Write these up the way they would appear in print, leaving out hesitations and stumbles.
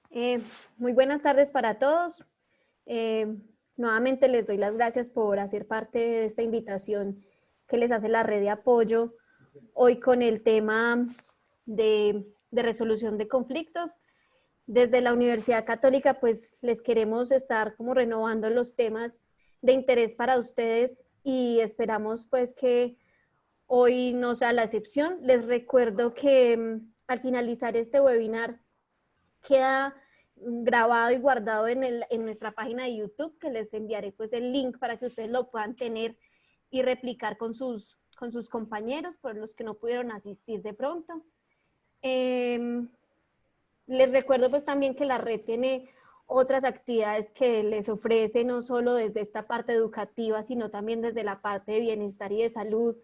Eh, Muy buenas tardes para todos. Eh, Nuevamente les doy las gracias por hacer parte de esta invitación que les hace la red de apoyo hoy con el tema de resolución de conflictos. Desde la Universidad Católica, pues les queremos estar como renovando los temas de interés para ustedes y esperamos pues que hoy no sea la excepción. Les recuerdo que al finalizar este webinar queda grabado y guardado en nuestra página de YouTube, que les enviaré pues el link para que ustedes lo puedan tener y replicar con sus compañeros, por los que no pudieron asistir de pronto. Les recuerdo pues también que la red tiene otras actividades que les ofrece, no solo desde esta parte educativa, sino también desde la parte de bienestar y de salud,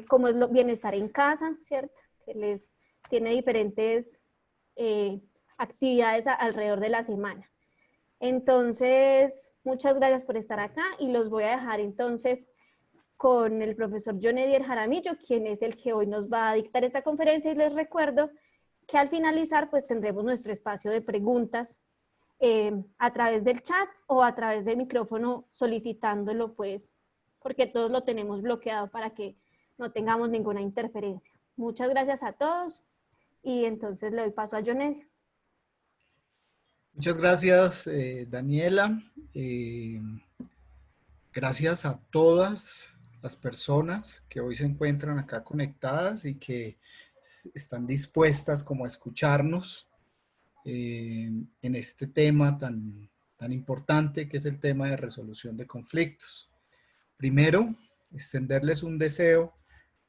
como es lo bienestar en casa, ¿cierto? Que les tiene diferentes eh, actividades alrededor de la semana. Entonces, muchas gracias por estar acá y los voy a dejar entonces con el profesor John Edier Jaramillo, quien es el que hoy nos va a dictar esta conferencia, y les recuerdo que al finalizar pues tendremos nuestro espacio de preguntas a través del chat o a través del micrófono solicitándolo pues porque todos lo tenemos bloqueado para que no tengamos ninguna interferencia. Muchas gracias a todos y entonces le doy paso a John Edier. Muchas gracias, Daniela. Eh, Gracias a todas las personas que hoy se encuentran acá conectadas y que están dispuestas como a escucharnos en este tema tan importante que es el tema de resolución de conflictos. Primero, extenderles un deseo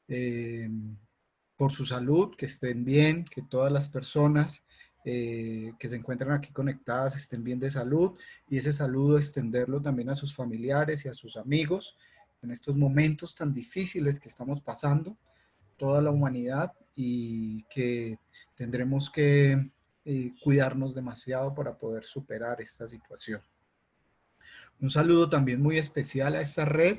eh, por su salud, que estén bien, que todas las personas que se encuentran aquí conectadas estén bien de salud, y ese saludo extenderlo también a sus familiares y a sus amigos en estos momentos tan difíciles que estamos pasando, toda la humanidad, y que tendremos que cuidarnos demasiado para poder superar esta situación. Un saludo también muy especial a esta red.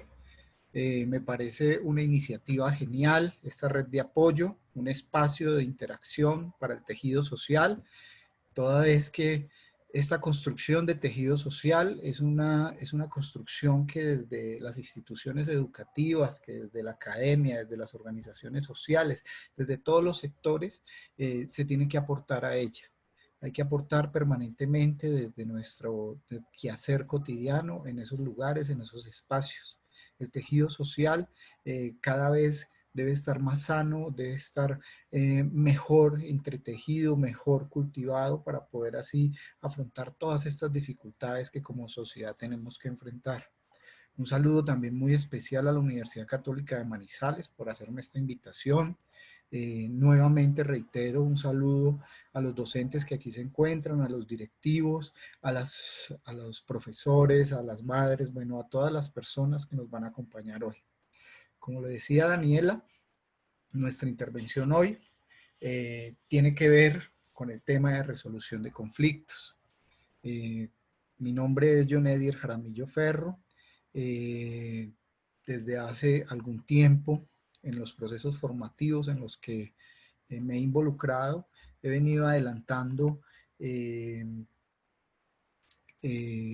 Me parece una iniciativa genial, esta red de apoyo, un espacio de interacción para el tejido social, toda vez que esta construcción de tejido social es una construcción que desde las instituciones educativas, que desde la academia, desde las organizaciones sociales, desde todos los sectores, se tiene que aportar a ella. Hay que aportar permanentemente desde nuestro quehacer cotidiano en esos lugares, en esos espacios. El tejido social cada vez debe estar más sano, debe estar mejor entretejido, mejor cultivado para poder así afrontar todas estas dificultades que como sociedad tenemos que enfrentar. Un saludo también muy especial a la Universidad Católica de Manizales por hacerme esta invitación. Nuevamente reitero un saludo a los docentes que aquí se encuentran, a los directivos, a los profesores, a las madres, bueno, a todas las personas que nos van a acompañar hoy. Como le decía Daniela, nuestra intervención hoy tiene que ver con el tema de resolución de conflictos. Mi nombre es John Edier Jaramillo Ferro. Eh, Desde hace algún tiempo, en los procesos formativos en los que me he involucrado, he venido adelantando eh,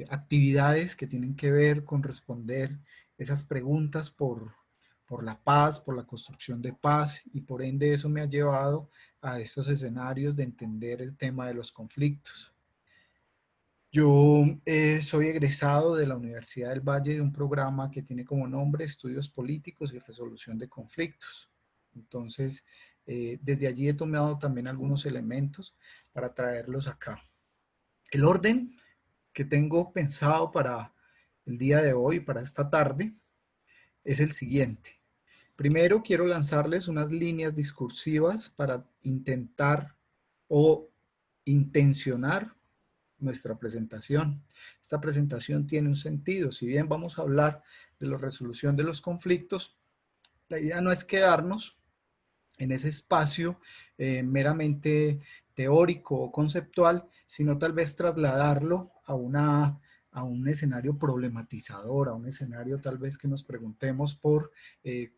actividades que tienen que ver con responder esas preguntas por la paz, por la construcción de paz, y por ende eso me ha llevado a estos escenarios de entender el tema de los conflictos. Yo soy egresado de la Universidad del Valle de un programa que tiene como nombre Estudios Políticos y Resolución de Conflictos. Entonces, desde allí he tomado también algunos elementos para traerlos acá. El orden que tengo pensado para el día de hoy, para esta tarde, es el siguiente. Primero, quiero lanzarles unas líneas discursivas para intentar o intencionar nuestra presentación. Esta presentación tiene un sentido. Si bien vamos a hablar de la resolución de los conflictos, la idea no es quedarnos en ese espacio meramente teórico o conceptual, sino tal vez trasladarlo a un escenario problematizador, a un escenario tal vez que nos preguntemos por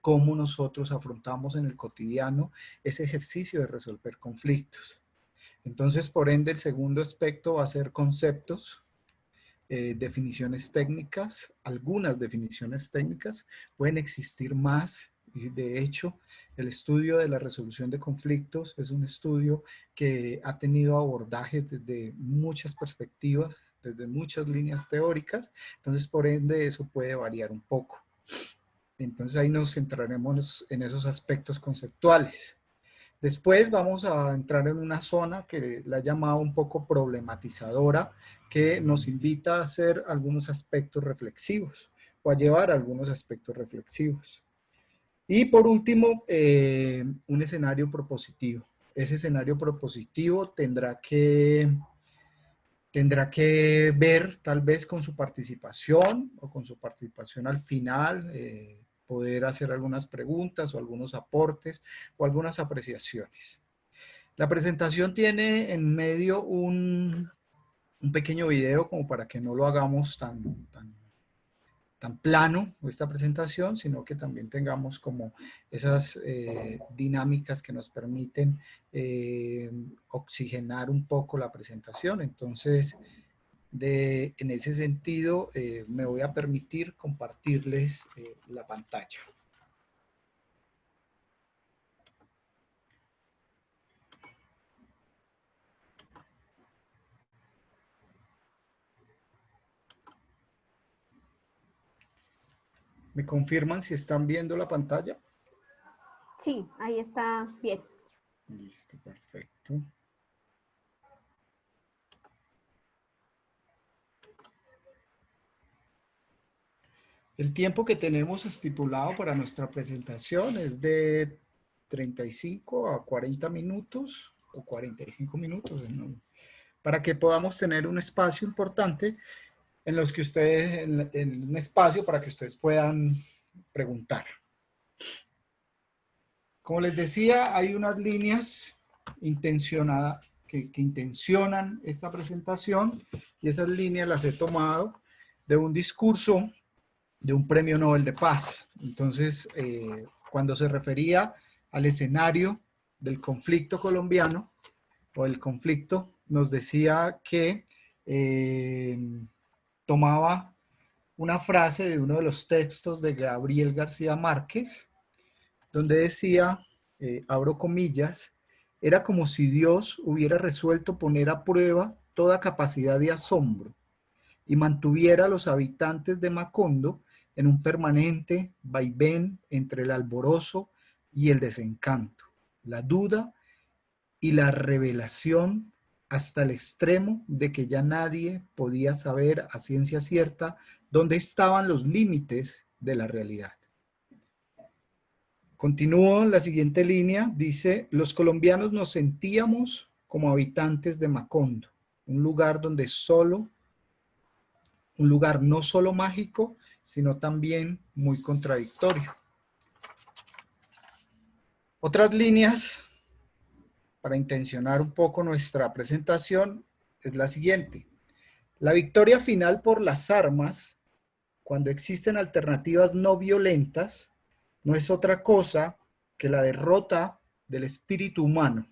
cómo nosotros afrontamos en el cotidiano ese ejercicio de resolver conflictos. Entonces, por ende, el segundo aspecto va a ser conceptos, definiciones técnicas, algunas definiciones técnicas, pueden existir más, y de hecho, el estudio de la resolución de conflictos es un estudio que ha tenido abordajes desde muchas perspectivas, desde muchas líneas teóricas, entonces por ende eso puede variar un poco. Entonces ahí nos centraremos en esos aspectos conceptuales. Después vamos a entrar en una zona que la he llamado un poco problematizadora, que nos invita a hacer algunos aspectos reflexivos o a llevar algunos aspectos reflexivos. Y por último, un escenario propositivo. Ese escenario propositivo tendrá que ver tal vez con su participación o con su participación al final, poder hacer algunas preguntas o algunos aportes o algunas apreciaciones. La presentación tiene en medio un pequeño video como para que no lo hagamos tan plano esta presentación, sino que también tengamos como esas dinámicas que nos permiten oxigenar un poco la presentación. Entonces, en ese sentido, me voy a permitir compartirles la pantalla. ¿Me confirman si están viendo la pantalla? Sí, ahí está bien. Listo, perfecto. El tiempo que tenemos estipulado para nuestra presentación es de 35 a 40 minutos o 45 minutos, ¿no? Para que podamos tener un espacio importante en los que ustedes, en un espacio para que ustedes puedan preguntar. Como les decía, hay unas líneas intencionadas que intencionan esta presentación y esas líneas las he tomado de un discurso de un premio Nobel de Paz. Entonces, cuando se refería al escenario del conflicto colombiano o el conflicto, nos decía que tomaba una frase de uno de los textos de Gabriel García Márquez, donde decía, abro comillas, era como si Dios hubiera resuelto poner a prueba toda capacidad de asombro y mantuviera a los habitantes de Macondo en un permanente vaivén entre el alborozo y el desencanto, la duda y la revelación, hasta el extremo de que ya nadie podía saber a ciencia cierta dónde estaban los límites de la realidad. Continúo en la siguiente línea, dice, los colombianos nos sentíamos como habitantes de Macondo, un lugar donde un lugar no solo mágico, sino también muy contradictorio. Otras líneas para intencionar un poco nuestra presentación es la siguiente. La victoria final por las armas, cuando existen alternativas no violentas, no es otra cosa que la derrota del espíritu humano.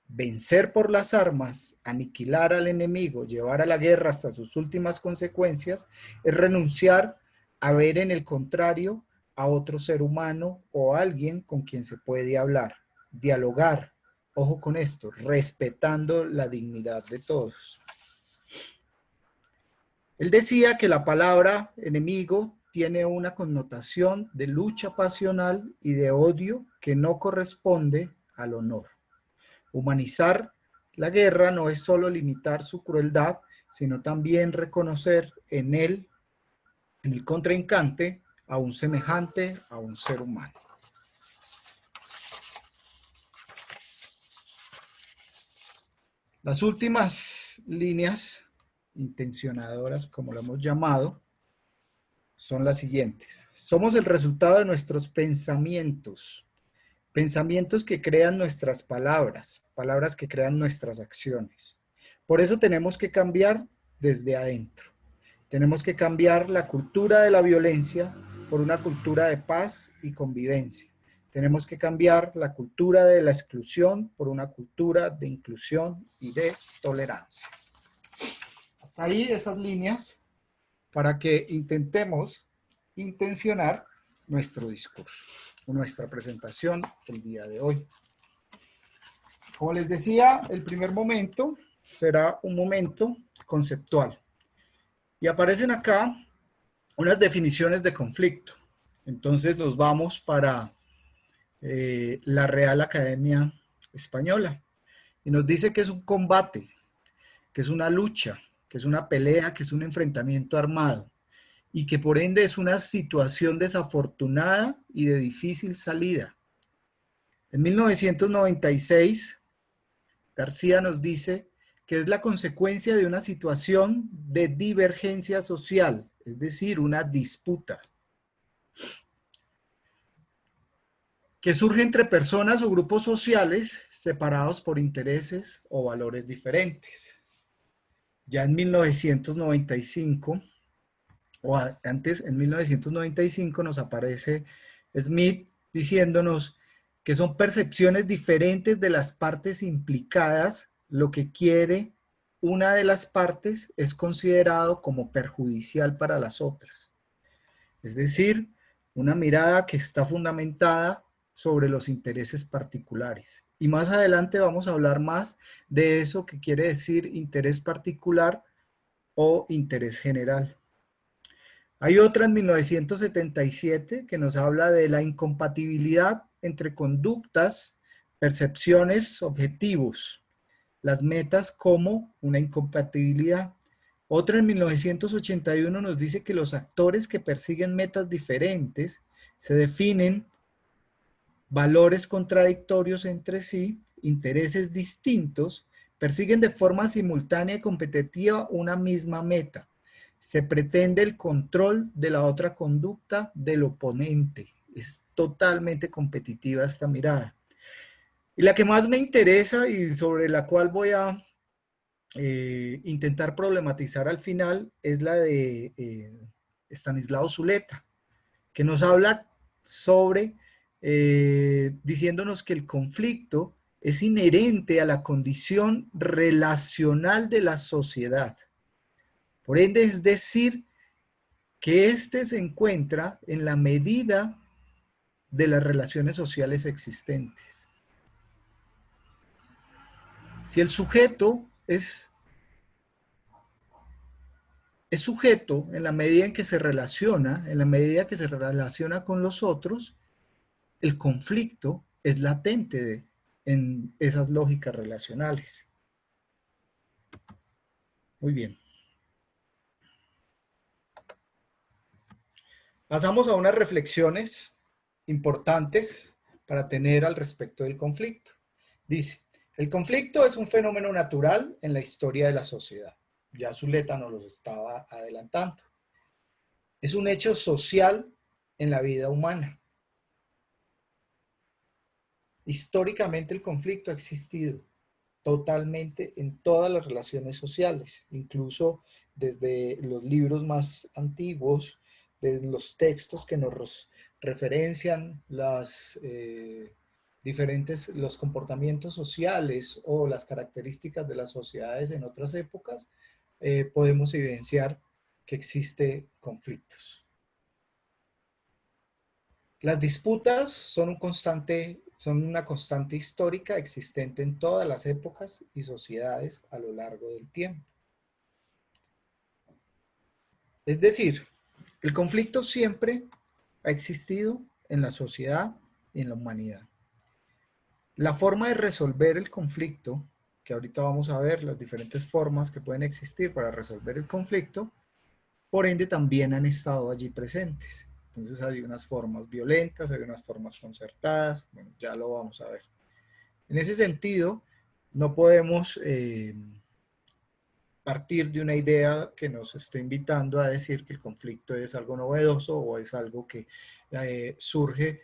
Vencer por las armas, aniquilar al enemigo, llevar a la guerra hasta sus últimas consecuencias, es renunciar a ver en el contrario a otro ser humano o a alguien con quien se puede hablar, dialogar, ojo con esto, respetando la dignidad de todos. Él decía que la palabra enemigo tiene una connotación de lucha pasional y de odio que no corresponde al honor. Humanizar la guerra no es solo limitar su crueldad, sino también reconocer en él, en el contrincante, a un semejante, a un ser humano. Las últimas líneas intencionadoras, como lo hemos llamado, son las siguientes. Somos el resultado de nuestros pensamientos. Pensamientos que crean nuestras palabras, palabras que crean nuestras acciones. Por eso tenemos que cambiar desde adentro. Tenemos que cambiar la cultura de la violencia por una cultura de paz y convivencia. Tenemos que cambiar la cultura de la exclusión por una cultura de inclusión y de tolerancia. Hasta ahí esas líneas para que intentemos intencionar nuestro discurso, nuestra presentación el día de hoy. Como les decía, el primer momento será un momento conceptual. Y aparecen acá unas definiciones de conflicto. Entonces nos vamos para la Real Academia Española y nos dice que es un combate, que es una lucha, que es una pelea, que es un enfrentamiento armado y que por ende es una situación desafortunada y de difícil salida. En 1996, García nos dice que es la consecuencia de una situación de divergencia social, es decir, una disputa, que surge entre personas o grupos sociales separados por intereses o valores diferentes. Ya en 1995, o antes, en 1995 nos aparece Smith diciéndonos que son percepciones diferentes de las partes implicadas, lo que quiere una de las partes es considerado como perjudicial para las otras. Es decir, una mirada que está fundamentada sobre los intereses particulares. Y más adelante vamos a hablar más de eso que quiere decir interés particular o interés general. Hay otra en 1977 que nos habla de la incompatibilidad entre conductas, percepciones, objetivos, las metas como una incompatibilidad. Otra en 1981 nos dice que los actores que persiguen metas diferentes se definen valores contradictorios entre sí, intereses distintos, persiguen de forma simultánea y competitiva una misma meta. Se pretende el control de la otra conducta del oponente. Es totalmente competitiva esta mirada. Y la que más me interesa y sobre la cual voy a intentar problematizar al final es la de Stanislao Zuleta, que nos habla sobre diciéndonos que el conflicto es inherente a la condición relacional de la sociedad. Por ende, es decir, que éste se encuentra en la medida de las relaciones sociales existentes. Si el sujeto es sujeto en la medida en que se relaciona, en la medida que se relaciona con los otros, el conflicto es latente en esas lógicas relacionales. Muy bien. Pasamos a unas reflexiones importantes para tener al respecto del conflicto. Dice, el conflicto es un fenómeno natural en la historia de la sociedad. Ya Zuleta nos lo estaba adelantando. Es un hecho social en la vida humana. Históricamente el conflicto ha existido totalmente en todas las relaciones sociales, incluso desde los libros más antiguos, de los textos que nos referencian las los comportamientos sociales o las características de las sociedades en otras épocas, podemos evidenciar que existe conflictos. Las disputas son una constante histórica existente en todas las épocas y sociedades a lo largo del tiempo. Es decir, el conflicto siempre ha existido en la sociedad y en la humanidad. La forma de resolver el conflicto, que ahorita vamos a ver las diferentes formas que pueden existir para resolver el conflicto, por ende también han estado allí presentes. Entonces hay unas formas violentas, hay unas formas concertadas, bueno, ya lo vamos a ver. En ese sentido, no podemos partir de una idea que nos esté invitando a decir que el conflicto es algo novedoso o es algo que surge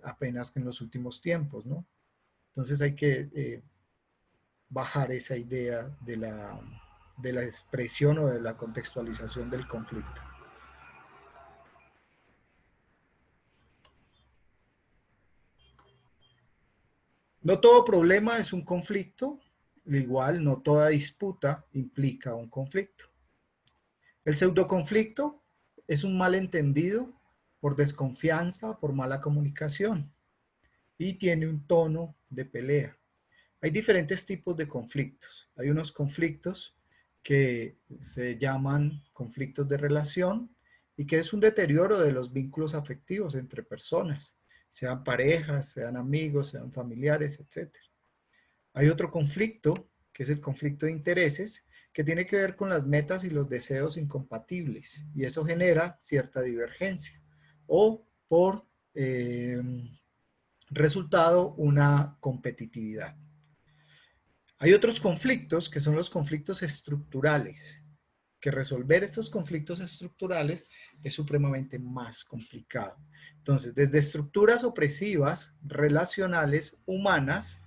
apenas en los últimos tiempos, ¿no? Entonces hay que bajar esa idea de la expresión o de la contextualización del conflicto. No todo problema es un conflicto, igual no toda disputa implica un conflicto. El pseudoconflicto es un malentendido por desconfianza, por mala comunicación y tiene un tono de pelea. Hay diferentes tipos de conflictos. Hay unos conflictos que se llaman conflictos de relación y que es un deterioro de los vínculos afectivos entre personas, sean parejas, sean amigos, sean familiares, etcétera. Hay otro conflicto, que es el conflicto de intereses, que tiene que ver con las metas y los deseos incompatibles, y eso genera cierta divergencia, o por resultado una competitividad. Hay otros conflictos que son los conflictos estructurales, que resolver estos conflictos estructurales es supremamente más complicado. Entonces, desde estructuras opresivas, relacionales, humanas,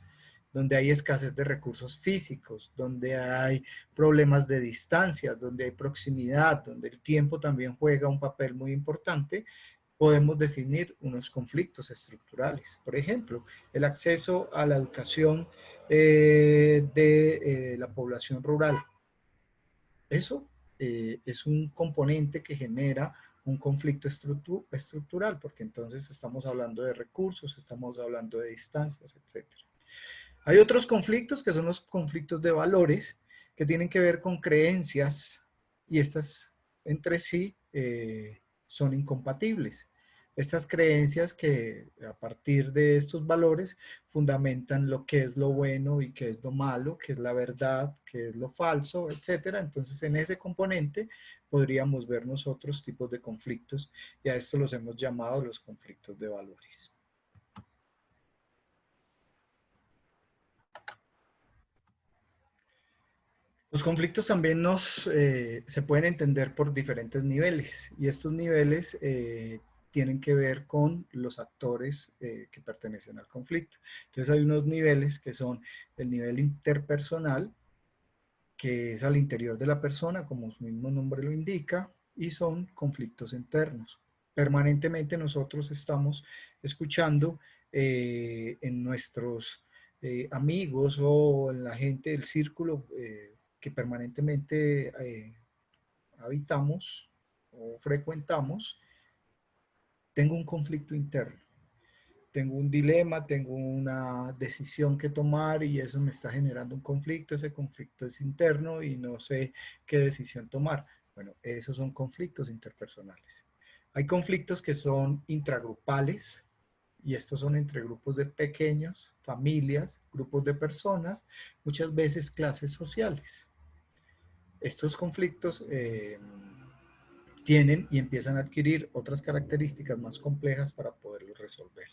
donde hay escasez de recursos físicos, donde hay problemas de distancia, donde hay proximidad, donde el tiempo también juega un papel muy importante, podemos definir unos conflictos estructurales. Por ejemplo, el acceso a la educación de la población rural. Eso es un componente que genera un conflicto estructural, porque entonces estamos hablando de recursos, estamos hablando de distancias, etcétera. Hay otros conflictos que son los conflictos de valores, que tienen que ver con creencias y estas entre sí son incompatibles. Estas creencias que a partir de estos valores fundamentan lo que es lo bueno y qué es lo malo, qué es la verdad, qué es lo falso, etcétera. Entonces, en ese componente podríamos ver nosotros tipos de conflictos y a esto los hemos llamado los conflictos de valores. Los conflictos también se pueden entender por diferentes niveles y estos niveles tienen que ver con los actores que pertenecen al conflicto. Entonces hay unos niveles que son el nivel interpersonal, que es al interior de la persona, como su mismo nombre lo indica, y son conflictos internos. Permanentemente nosotros estamos escuchando en nuestros amigos o en la gente del círculo que permanentemente habitamos o frecuentamos, tengo un conflicto interno, tengo un dilema, tengo una decisión que tomar y eso me está generando un conflicto, ese conflicto es interno y no sé qué decisión tomar. Bueno, esos son conflictos interpersonales. Hay conflictos que son intragrupales y estos son entre grupos de pequeños, familias, grupos de personas, muchas veces clases sociales. Estos conflictos tienen y empiezan a adquirir otras características más complejas para poderlos resolver.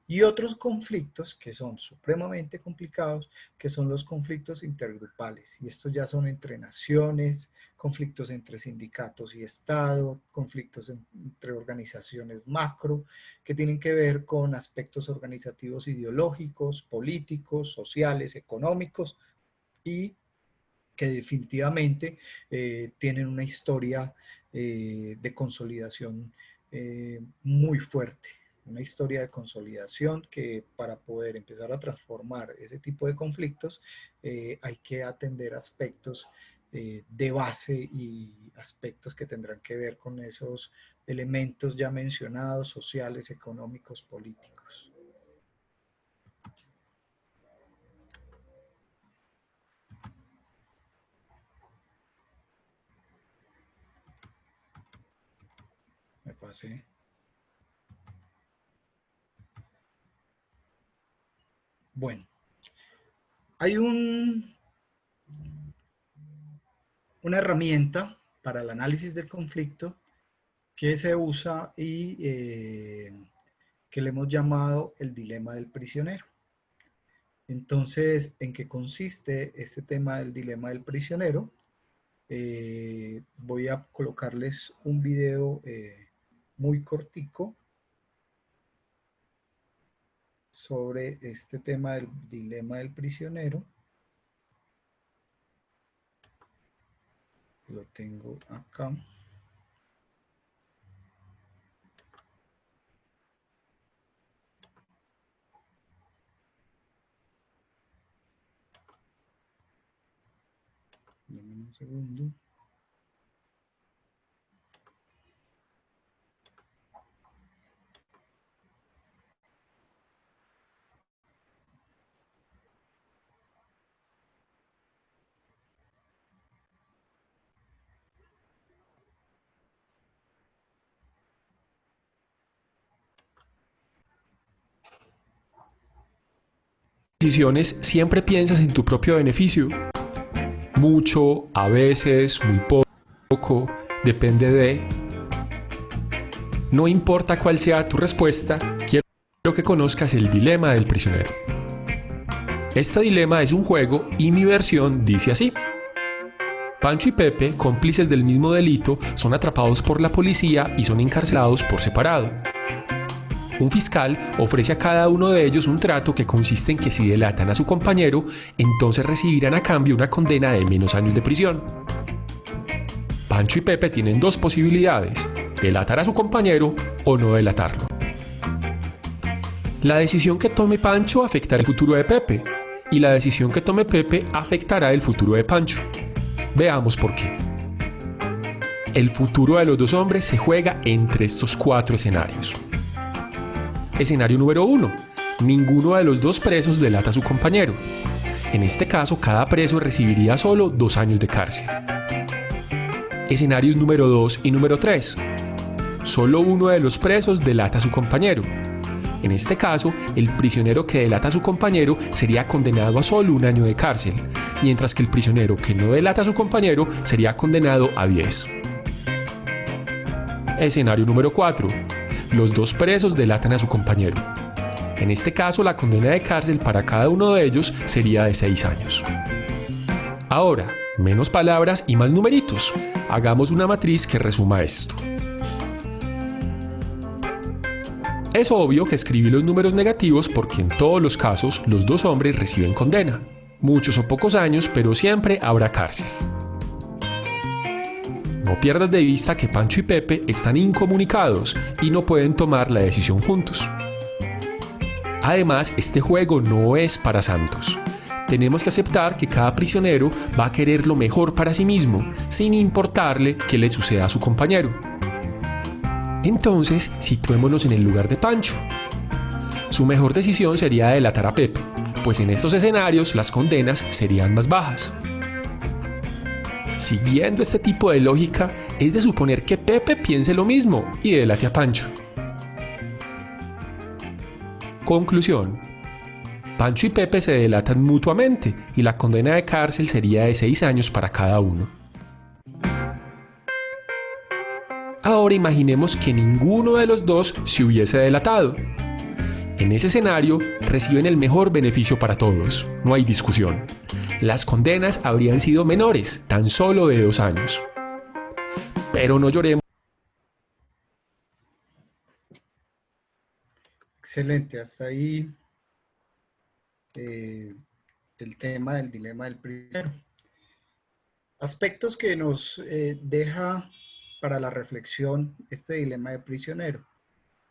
Y otros conflictos que son supremamente complicados, que son los conflictos intergrupales. Y estos ya son entre naciones, conflictos entre sindicatos y Estado, conflictos entre organizaciones macro, que tienen que ver con aspectos organizativos ideológicos, políticos, sociales, económicos y que definitivamente tienen una historia de consolidación muy fuerte, una historia de consolidación que para poder empezar a transformar ese tipo de conflictos hay que atender aspectos de base y aspectos que tendrán que ver con esos elementos ya mencionados, sociales, económicos, políticos. Me pasé. Bueno, hay una herramienta para el análisis del conflicto que se usa y que le hemos llamado el dilema del prisionero. Entonces, ¿en qué consiste este tema del dilema del prisionero? Voy a colocarles un video muy cortico sobre este tema del dilema del prisionero. Lo tengo acá. Un segundo. Decisiones siempre piensas en tu propio beneficio. Mucho, a veces, muy poco, depende de... No importa cuál sea tu respuesta, quiero que conozcas el dilema del prisionero. Este dilema es un juego y mi versión dice así. Pancho y Pepe, cómplices del mismo delito, son atrapados por la policía y son encarcelados por separado. Un fiscal ofrece a cada uno de ellos un trato que consiste en que si delatan a su compañero, entonces recibirán a cambio una condena de menos años de prisión. Pancho y Pepe tienen dos posibilidades: delatar a su compañero o no delatarlo. La decisión que tome Pancho afectará el futuro de Pepe, y la decisión que tome Pepe afectará el futuro de Pancho. Veamos por qué. El futuro de los dos hombres se juega entre estos cuatro escenarios. Escenario número 1. Ninguno de los dos presos delata a su compañero. En este caso, cada preso recibiría solo 2 años de cárcel. Escenarios número 2 y número 3. Solo uno de los presos delata a su compañero. En este caso, el prisionero que delata a su compañero sería condenado a solo 1 año de cárcel, mientras que el prisionero que no delata a su compañero sería condenado a 10. Escenario número 4. Los dos presos delatan a su compañero. En este caso, la condena de cárcel para cada uno de ellos sería de 6 años. Ahora, menos palabras y más numeritos. Hagamos una matriz que resuma esto. Es obvio que escribí los números negativos porque en todos los casos los dos hombres reciben condena. Muchos o pocos años, pero siempre habrá cárcel. No pierdas de vista que Pancho y Pepe están incomunicados y no pueden tomar la decisión juntos. Además, este juego no es para santos. Tenemos que aceptar que cada prisionero va a querer lo mejor para sí mismo, sin importarle qué le suceda a su compañero. Entonces, situémonos en el lugar de Pancho. Su mejor decisión sería delatar a Pepe, pues en estos escenarios las condenas serían más bajas. Siguiendo este tipo de lógica, es de suponer que Pepe piense lo mismo y delate a Pancho. Conclusión. Pancho y Pepe se delatan mutuamente y la condena de cárcel sería de 6 años para cada uno. Ahora imaginemos que ninguno de los dos se hubiese delatado. En ese escenario, reciben el mejor beneficio para todos, no hay discusión. Las condenas habrían sido menores, tan solo de 2 años. Pero no lloremos. Excelente, hasta ahí el tema del dilema del prisionero. Aspectos que nos deja para la reflexión este dilema del prisionero.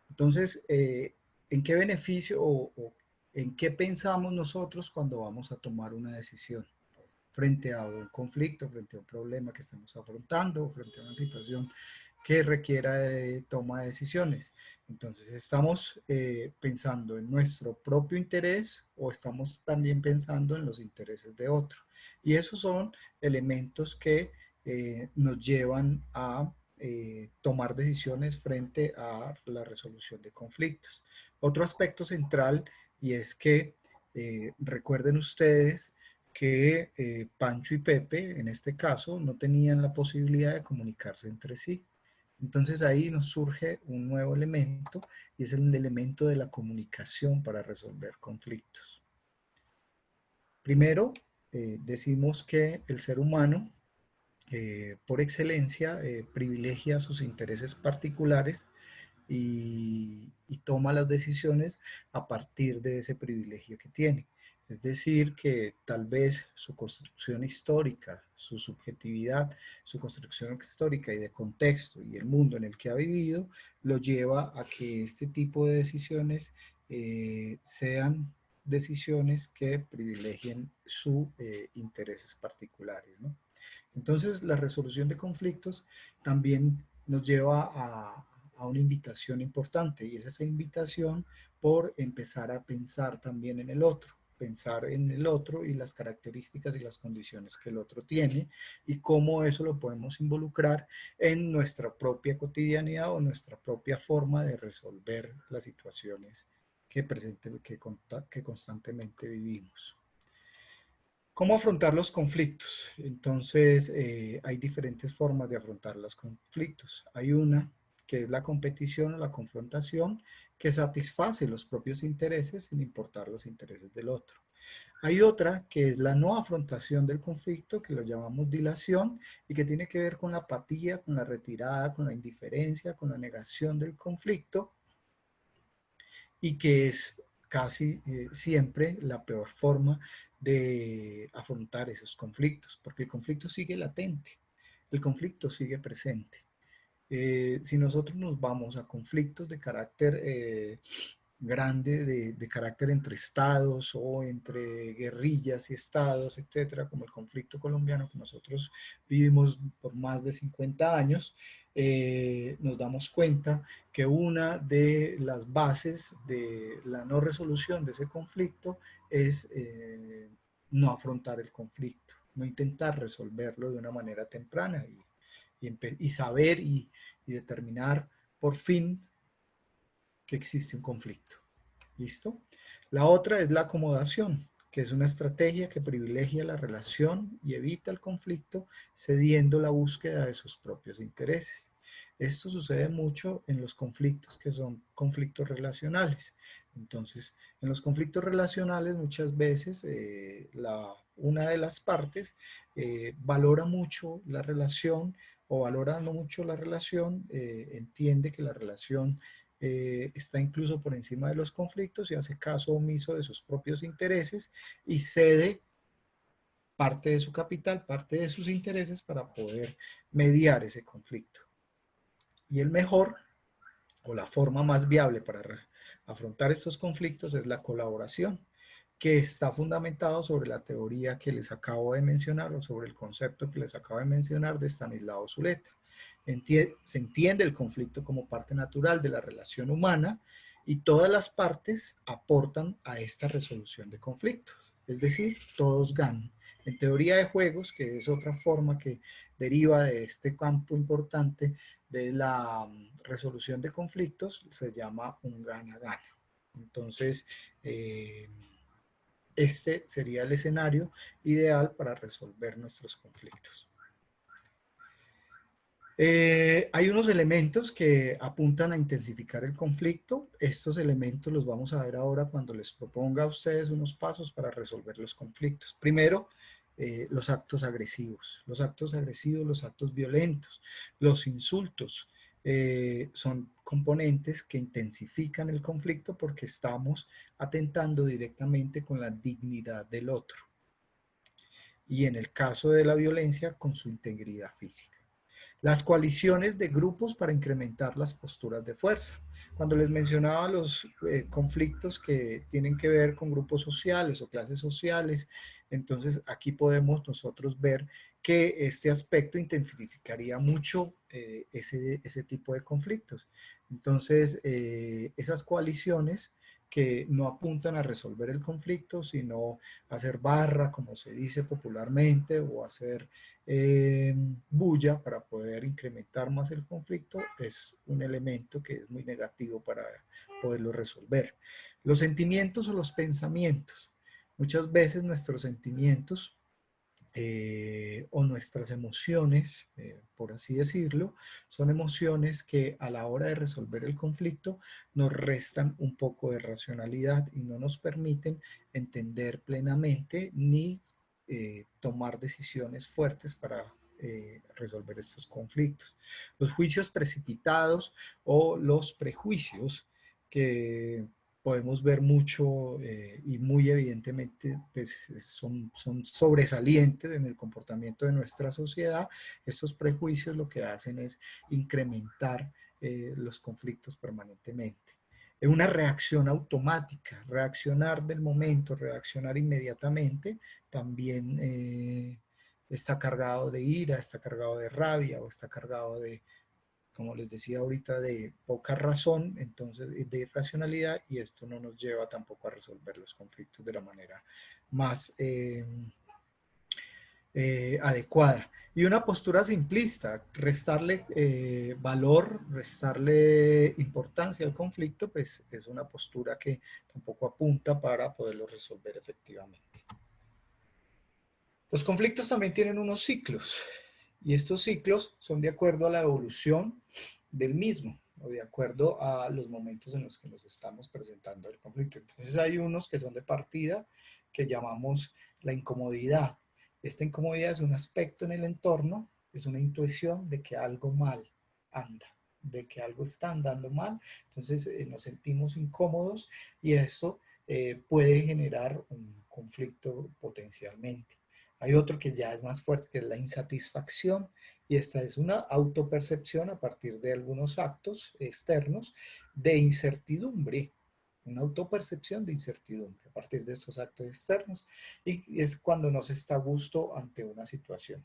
Entonces, ¿en qué beneficio o en qué pensamos nosotros cuando vamos a tomar una decisión frente a un conflicto, frente a un problema que estamos afrontando, frente a una situación que requiera de toma de decisiones? Entonces, ¿estamos pensando en nuestro propio interés o estamos también pensando en los intereses de otro? Y esos son elementos que nos llevan a tomar decisiones frente a la resolución de conflictos. Otro aspecto central, y es que recuerden ustedes que Pancho y Pepe, en este caso, no tenían la posibilidad de comunicarse entre sí. Entonces ahí nos surge un nuevo elemento y es el elemento de la comunicación para resolver conflictos. Primero, decimos que el ser humano, por excelencia, privilegia sus intereses particulares y toma las decisiones a partir de ese privilegio que tiene. Es decir, que tal vez su construcción histórica, su subjetividad, su construcción histórica y de contexto y el mundo en el que ha vivido, lo lleva a que este tipo de decisiones sean decisiones que privilegien sus intereses particulares, ¿no? Entonces, la resolución de conflictos también nos lleva a una invitación importante, y es esa invitación por empezar a pensar también en el otro, pensar en el otro y las características y las condiciones que el otro tiene y cómo eso lo podemos involucrar en nuestra propia cotidianidad o nuestra propia forma de resolver las situaciones que constantemente vivimos. ¿Cómo afrontar los conflictos? Entonces, hay diferentes formas de afrontar los conflictos. Hay una que es la competición o la confrontación, que satisface los propios intereses sin importar los intereses del otro. Hay otra que es la no afrontación del conflicto, que lo llamamos dilación, y que tiene que ver con la apatía, con la retirada, con la indiferencia, con la negación del conflicto, y que es casi siempre la peor forma de afrontar esos conflictos, porque el conflicto sigue latente, el conflicto sigue presente. Si nosotros nos vamos a conflictos de carácter grande, de carácter entre estados o entre guerrillas y estados, etcétera, como el conflicto colombiano que nosotros vivimos por más de 50 años, nos damos cuenta que una de las bases de la no resolución de ese conflicto es no afrontar el conflicto, no intentar resolverlo de una manera temprana y saber y determinar por fin que existe un conflicto. ¿Listo? La otra es la acomodación, que es una estrategia que privilegia la relación y evita el conflicto, cediendo la búsqueda de sus propios intereses. Esto sucede mucho en los conflictos que son conflictos relacionales. Entonces, en los conflictos relacionales muchas veces una de las partes valora mucho la relación o valorando mucho la relación, entiende que la relación está incluso por encima de los conflictos y hace caso omiso de sus propios intereses y cede parte de su capital, parte de sus intereses para poder mediar ese conflicto. Y el mejor o la forma más viable para afrontar estos conflictos es la colaboración, que está fundamentado sobre la teoría que les acabo de mencionar o sobre el concepto que les acabo de mencionar de Stanislao Zuleta. Se entiende el conflicto como parte natural de la relación humana y todas las partes aportan a esta resolución de conflictos. Es decir, todos ganan. En teoría de juegos, que es otra forma que deriva de este campo importante de la resolución de conflictos, se llama un gana-gana. Entonces, este sería el escenario ideal para resolver nuestros conflictos. Hay unos elementos que apuntan a intensificar el conflicto. Estos elementos los vamos a ver ahora cuando les proponga a ustedes unos pasos para resolver los conflictos. Primero, los actos agresivos. Los actos agresivos, los actos violentos, los insultos son componentes que intensifican el conflicto porque estamos atentando directamente con la dignidad del otro. Y en el caso de la violencia, con su integridad física. Las coaliciones de grupos para incrementar las posturas de fuerza. Cuando les mencionaba los conflictos que tienen que ver con grupos sociales o clases sociales, entonces aquí podemos nosotros ver que este aspecto intensificaría mucho ese tipo de conflictos. Entonces, esas coaliciones que no apuntan a resolver el conflicto, sino a hacer barra, como se dice popularmente, o hacer bulla para poder incrementar más el conflicto, es un elemento que es muy negativo para poderlo resolver. Los sentimientos o los pensamientos. Muchas veces nuestros sentimientos o nuestras emociones, por así decirlo, son emociones que a la hora de resolver el conflicto nos restan un poco de racionalidad y no nos permiten entender plenamente ni tomar decisiones fuertes para resolver estos conflictos. Los juicios precipitados o los prejuicios que podemos ver mucho y muy evidentemente pues, son sobresalientes en el comportamiento de nuestra sociedad. Estos prejuicios lo que hacen es incrementar los conflictos permanentemente. Es una reacción automática, reaccionar del momento, reaccionar inmediatamente, también está cargado de ira, está cargado de rabia o está cargado de, como les decía ahorita, de poca razón, entonces de irracionalidad, y esto no nos lleva tampoco a resolver los conflictos de la manera más adecuada. Y una postura simplista, restarle valor, restarle importancia al conflicto, pues es una postura que tampoco apunta para poderlo resolver efectivamente. Los conflictos también tienen unos ciclos, y estos ciclos son de acuerdo a la evolución del mismo, o de acuerdo a los momentos en los que nos estamos presentando el conflicto. Entonces hay unos que son de partida, que llamamos la incomodidad. Esta incomodidad es un aspecto en el entorno, es una intuición de que algo mal anda, de que algo está andando mal, entonces nos sentimos incómodos y esto puede generar un conflicto potencialmente. Hay otro que ya es más fuerte, que es la insatisfacción, y esta es una autopercepción a partir de algunos actos externos de incertidumbre, una autopercepción de incertidumbre a partir de estos actos externos, y es cuando no se está a gusto ante una situación.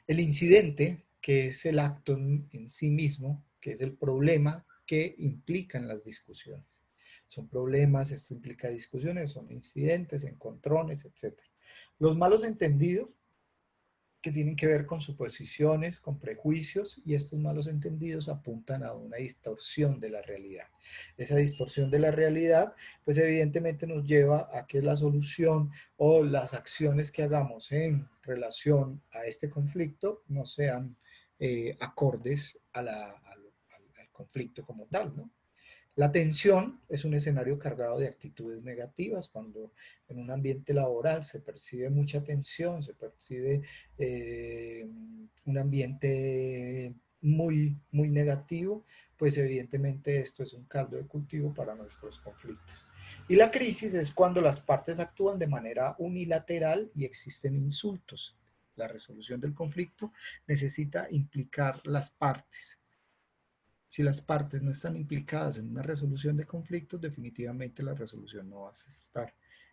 El incidente, que es el acto en sí mismo, que es el problema que implican las discusiones. Son problemas, esto implica discusiones, son incidentes, encontrones, etc. Los malos entendidos, que tienen que ver con suposiciones, con prejuicios, y estos malos entendidos apuntan a una distorsión de la realidad. Esa distorsión de la realidad, pues evidentemente nos lleva a que la solución o las acciones que hagamos en relación a este conflicto no sean acordes a al conflicto como tal, ¿no? La tensión es un escenario cargado de actitudes negativas. Cuando en un ambiente laboral se percibe mucha tensión, se percibe un ambiente muy negativo, pues evidentemente esto es un caldo de cultivo para nuestros conflictos. Y la crisis es cuando las partes actúan de manera unilateral y existen insultos. La resolución del conflicto necesita implicar las partes. Si las partes no están implicadas en una resolución de conflictos, definitivamente la resolución no va a estar.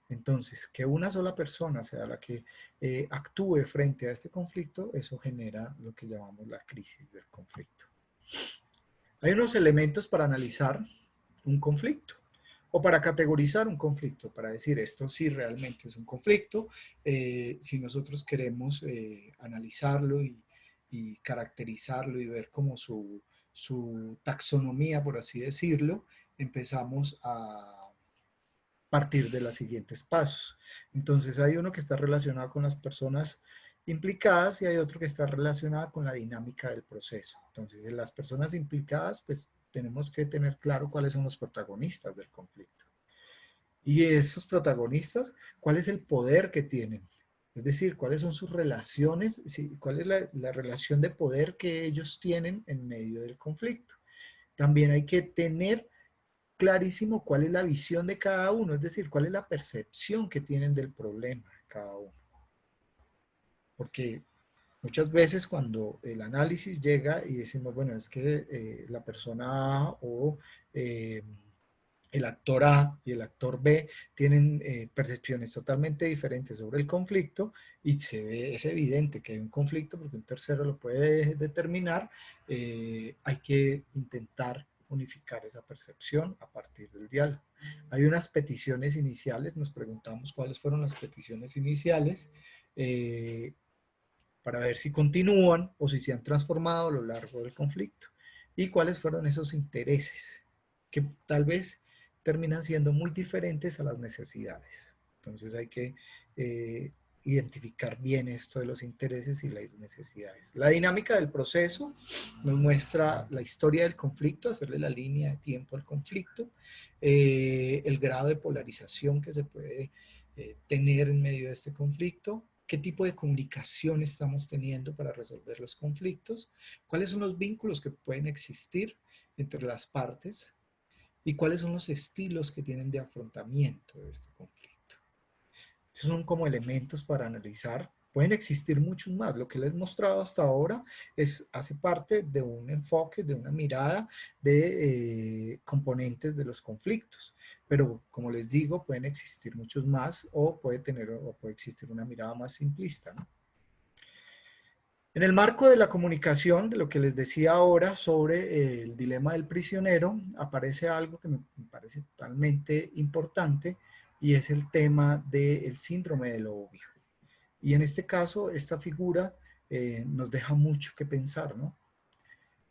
Entonces, que una sola persona sea la que actúe frente a este conflicto, eso genera lo que llamamos la crisis del conflicto. Hay unos elementos para analizar un conflicto o para categorizar un conflicto, para decir esto sí realmente es un conflicto. Si nosotros queremos analizarlo y caracterizarlo y ver como su taxonomía, por así decirlo, empezamos a partir de los siguientes pasos. Entonces hay uno que está relacionado con las personas implicadas y hay otro que está relacionado con la dinámica del proceso. Entonces en las personas implicadas, pues tenemos que tener claro cuáles son los protagonistas del conflicto. Y esos protagonistas, ¿cuál es el poder que tienen? Es decir, cuáles son sus relaciones, cuál es la relación de poder que ellos tienen en medio del conflicto. También hay que tener clarísimo cuál es la visión de cada uno, es decir, cuál es la percepción que tienen del problema cada uno. Porque muchas veces cuando el análisis llega y decimos, bueno, es que la persona A o el actor A y el actor B tienen percepciones totalmente diferentes sobre el conflicto y es evidente que hay un conflicto porque un tercero lo puede determinar, hay que intentar unificar esa percepción a partir del diálogo. Hay unas peticiones iniciales, nos preguntamos cuáles fueron las peticiones iniciales, para ver si continúan o si se han transformado a lo largo del conflicto y cuáles fueron esos intereses que tal vez terminan siendo muy diferentes a las necesidades. Entonces hay que identificar bien esto de los intereses y las necesidades. La dinámica del proceso nos muestra la historia del conflicto, hacerle la línea de tiempo al conflicto, el grado de polarización que se puede tener en medio de este conflicto, qué tipo de comunicación estamos teniendo para resolver los conflictos, cuáles son los vínculos que pueden existir entre las partes y cuáles son los estilos que tienen de afrontamiento de este conflicto. Esos son como elementos para analizar. Pueden existir muchos más. Lo que les he mostrado hasta ahora hace parte de un enfoque, de una mirada de componentes de los conflictos. Pero como les digo, pueden existir muchos más o puede existir una mirada más simplista, ¿no? En el marco de la comunicación, de lo que les decía ahora sobre el dilema del prisionero, aparece algo que me parece totalmente importante y es el tema del síndrome de lo obvio. Y en este caso, esta figura nos deja mucho que pensar, ¿no?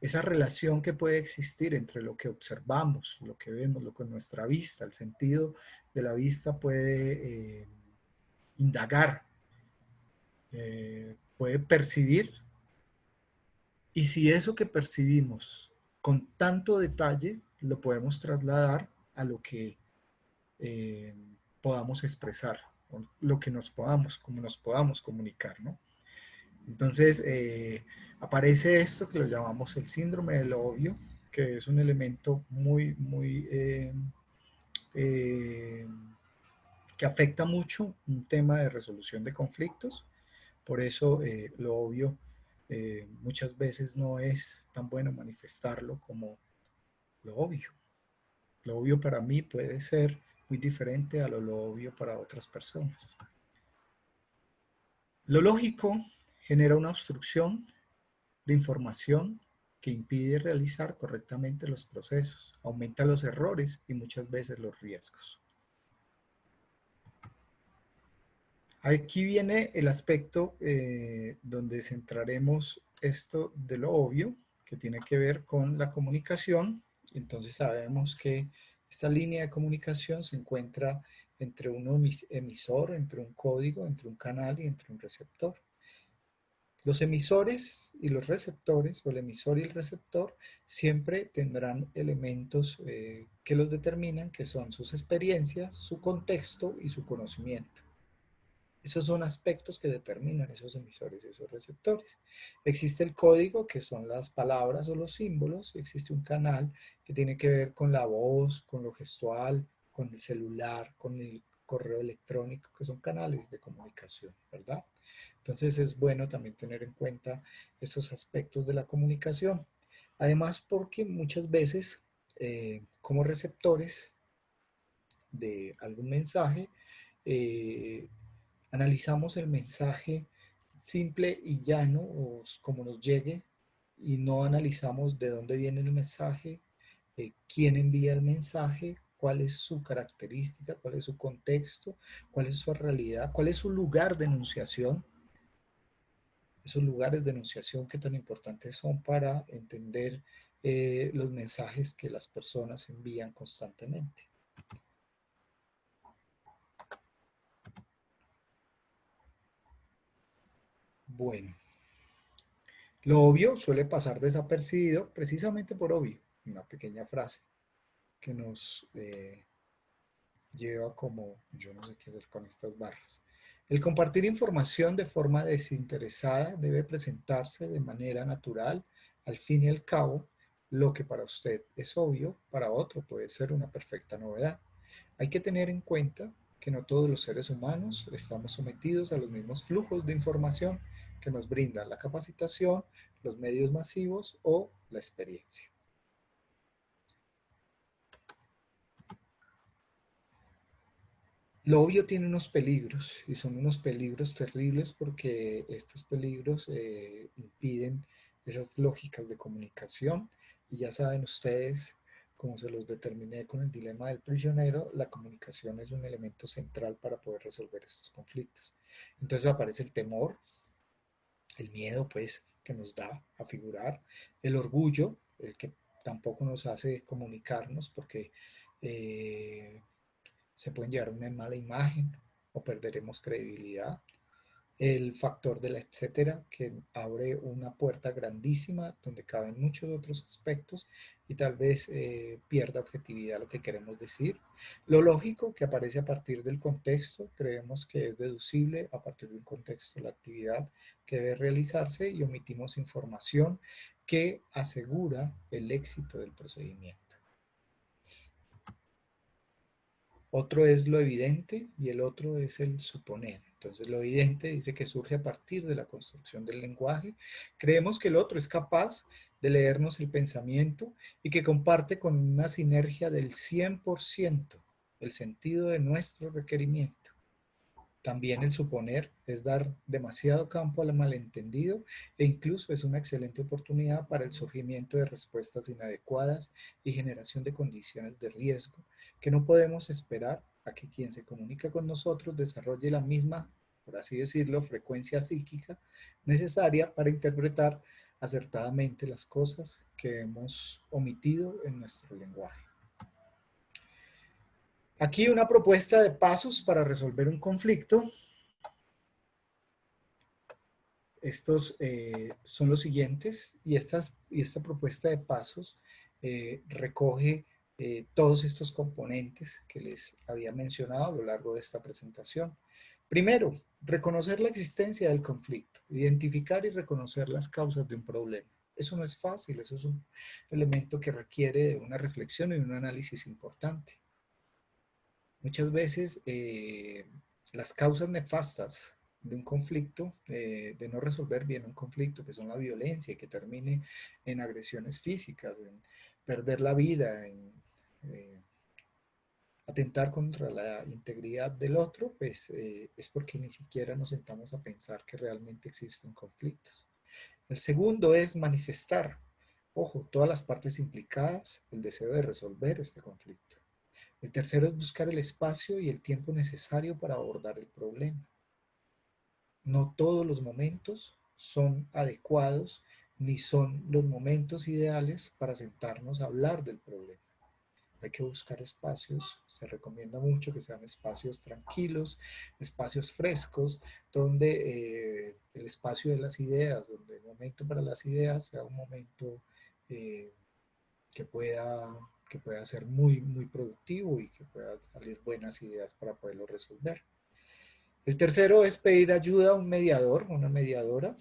Esa relación que puede existir entre lo que observamos, lo que vemos, lo que nuestra vista, el sentido de la vista puede indagar, puede percibir, y si eso que percibimos con tanto detalle lo podemos trasladar a lo que eh, podamos expresar, lo que nos podamos, como nos podamos comunicar, ¿no? Entonces, aparece esto que lo llamamos el síndrome del obvio, que es un elemento eh, que afecta mucho un tema de resolución de conflictos. Por eso lo obvio muchas veces no es tan bueno manifestarlo como lo obvio. Lo obvio para mí puede ser muy diferente a lo obvio para otras personas. Lo lógico genera una obstrucción de información que impide realizar correctamente los procesos, aumenta los errores y muchas veces los riesgos. Aquí viene el aspecto donde centraremos esto de lo obvio, que tiene que ver con la comunicación. Entonces sabemos que esta línea de comunicación se encuentra entre un emisor, entre un código, entre un canal y entre un receptor. Los emisores y los receptores, o el emisor y el receptor, siempre tendrán elementos que los determinan, que son sus experiencias, su contexto y su conocimiento. Esos son aspectos que determinan esos emisores y esos receptores. Existe el código, que son las palabras o los símbolos, y existe un canal que tiene que ver con la voz, con lo gestual, con el celular, con el correo electrónico, que son canales de comunicación, ¿verdad? Entonces es bueno también tener en cuenta estos aspectos de la comunicación. Además, porque muchas veces, como receptores de algún mensaje, eh, analizamos el mensaje simple y llano, o como nos llegue, y no analizamos de dónde viene el mensaje, quién envía el mensaje, cuál es su característica, cuál es su contexto, cuál es su realidad, cuál es su lugar de enunciación. Esos lugares de enunciación que tan importantes son para entender los mensajes que las personas envían constantemente. Bueno, lo obvio suele pasar desapercibido precisamente por obvio, una pequeña frase que nos lleva como, yo no sé qué hacer con estas barras. El compartir información de forma desinteresada debe presentarse de manera natural. Al fin y al cabo, lo que para usted es obvio, para otro puede ser una perfecta novedad. Hay que tener en cuenta que no todos los seres humanos estamos sometidos a los mismos flujos de información que nos brinda la capacitación, los medios masivos o la experiencia. Lo obvio tiene unos peligros, y son unos peligros terribles, porque estos peligros impiden esas lógicas de comunicación, y ya saben ustedes, como se los determiné con el dilema del prisionero, la comunicación es un elemento central para poder resolver estos conflictos. Entonces aparece el temor, el miedo, pues, que nos da a figurar, el orgullo, el que tampoco nos hace comunicarnos, porque se pueden llevar una mala imagen o perderemos credibilidad. El factor de la etcétera, que abre una puerta grandísima donde caben muchos otros aspectos y tal vez pierda objetividad lo que queremos decir. Lo lógico, que aparece a partir del contexto, creemos que es deducible a partir de un contexto la actividad que debe realizarse, y omitimos información que asegura el éxito del procedimiento. Otro es lo evidente y el otro es el suponer. Entonces, lo evidente dice que surge a partir de la construcción del lenguaje. Creemos que el otro es capaz de leernos el pensamiento y que comparte con una sinergia del 100% el sentido de nuestro requerimiento. También el suponer es dar demasiado campo al malentendido e incluso es una excelente oportunidad para el surgimiento de respuestas inadecuadas y generación de condiciones de riesgo que no podemos esperar a que quien se comunica con nosotros desarrolle la misma, por así decirlo, frecuencia psíquica necesaria para interpretar acertadamente las cosas que hemos omitido en nuestro lenguaje. Aquí una propuesta de pasos para resolver un conflicto. Estos son los siguientes y esta propuesta de pasos recoge todos estos componentes que les había mencionado a lo largo de esta presentación. Primero, reconocer la existencia del conflicto, identificar y reconocer las causas de un problema. Eso no es fácil, eso es un elemento que requiere de una reflexión y un análisis importante. Muchas veces las causas nefastas de un conflicto, de no resolver bien un conflicto, que son la violencia, que termine en agresiones físicas, en perder la vida, en atentar contra la integridad del otro, pues es porque ni siquiera nos sentamos a pensar que realmente existen conflictos. El segundo es manifestar, ojo, todas las partes implicadas, el deseo de resolver este conflicto. El tercero es buscar el espacio y el tiempo necesario para abordar el problema. No todos los momentos son adecuados ni son los momentos ideales para sentarnos a hablar del problema. Hay que buscar espacios, se recomienda mucho que sean espacios tranquilos, espacios frescos, donde el espacio de las ideas, donde el momento para las ideas sea un momento que pueda ser muy, muy productivo y que puedan salir buenas ideas para poderlo resolver. El tercero es pedir ayuda a un mediador, una mediadora.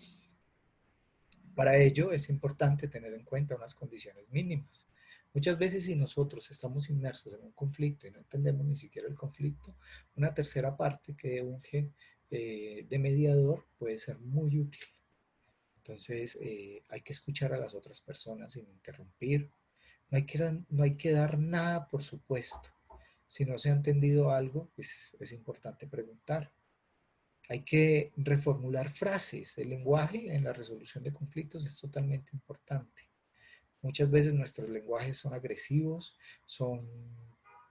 Para ello es importante tener en cuenta unas condiciones mínimas. Muchas veces si nosotros estamos inmersos en un conflicto y no entendemos ni siquiera el conflicto, una tercera parte que unge de mediador puede ser muy útil. Entonces hay que escuchar a las otras personas sin interrumpir. No hay que dar nada por supuesto. Si no se ha entendido algo, pues es importante preguntar. Hay que reformular frases. El lenguaje en la resolución de conflictos es totalmente importante. Muchas veces nuestros lenguajes son agresivos, son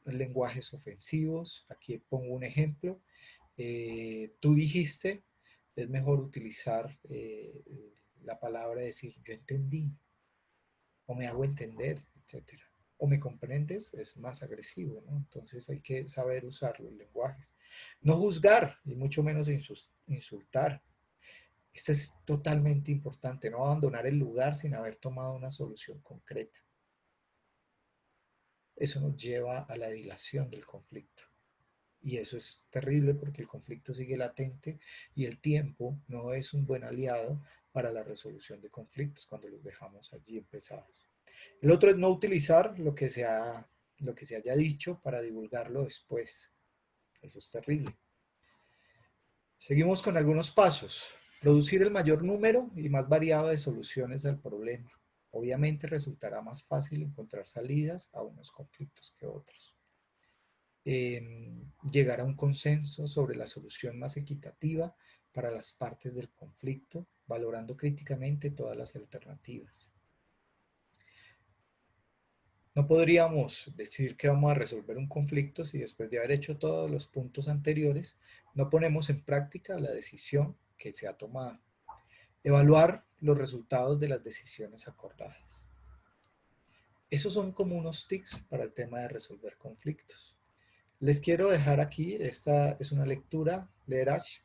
lenguajes ofensivos. Aquí pongo un ejemplo. Tú dijiste, es mejor utilizar la palabra decir yo entendí, o me hago entender, etcétera. O me comprendes, es más agresivo, ¿no? Entonces hay que saber usar los lenguajes. No juzgar, y mucho menos insultar. Esto es totalmente importante, no abandonar el lugar sin haber tomado una solución concreta. Eso nos lleva a la dilación del conflicto. Y eso es terrible porque el conflicto sigue latente y el tiempo no es un buen aliado para la resolución de conflictos cuando los dejamos allí empezados. El otro es no utilizar lo que se haya dicho para divulgarlo después. Eso es terrible. Seguimos con algunos pasos. Producir el mayor número y más variado de soluciones al problema. Obviamente resultará más fácil encontrar salidas a unos conflictos que otros. Llegar a un consenso sobre la solución más equitativa para las partes del conflicto, valorando críticamente todas las alternativas. No podríamos decir que vamos a resolver un conflicto si después de haber hecho todos los puntos anteriores no ponemos en práctica la decisión que se ha tomado. Evaluar los resultados de las decisiones acordadas. Esos son como unos tips para el tema de resolver conflictos. Les quiero dejar aquí, esta es una lectura, Lerach,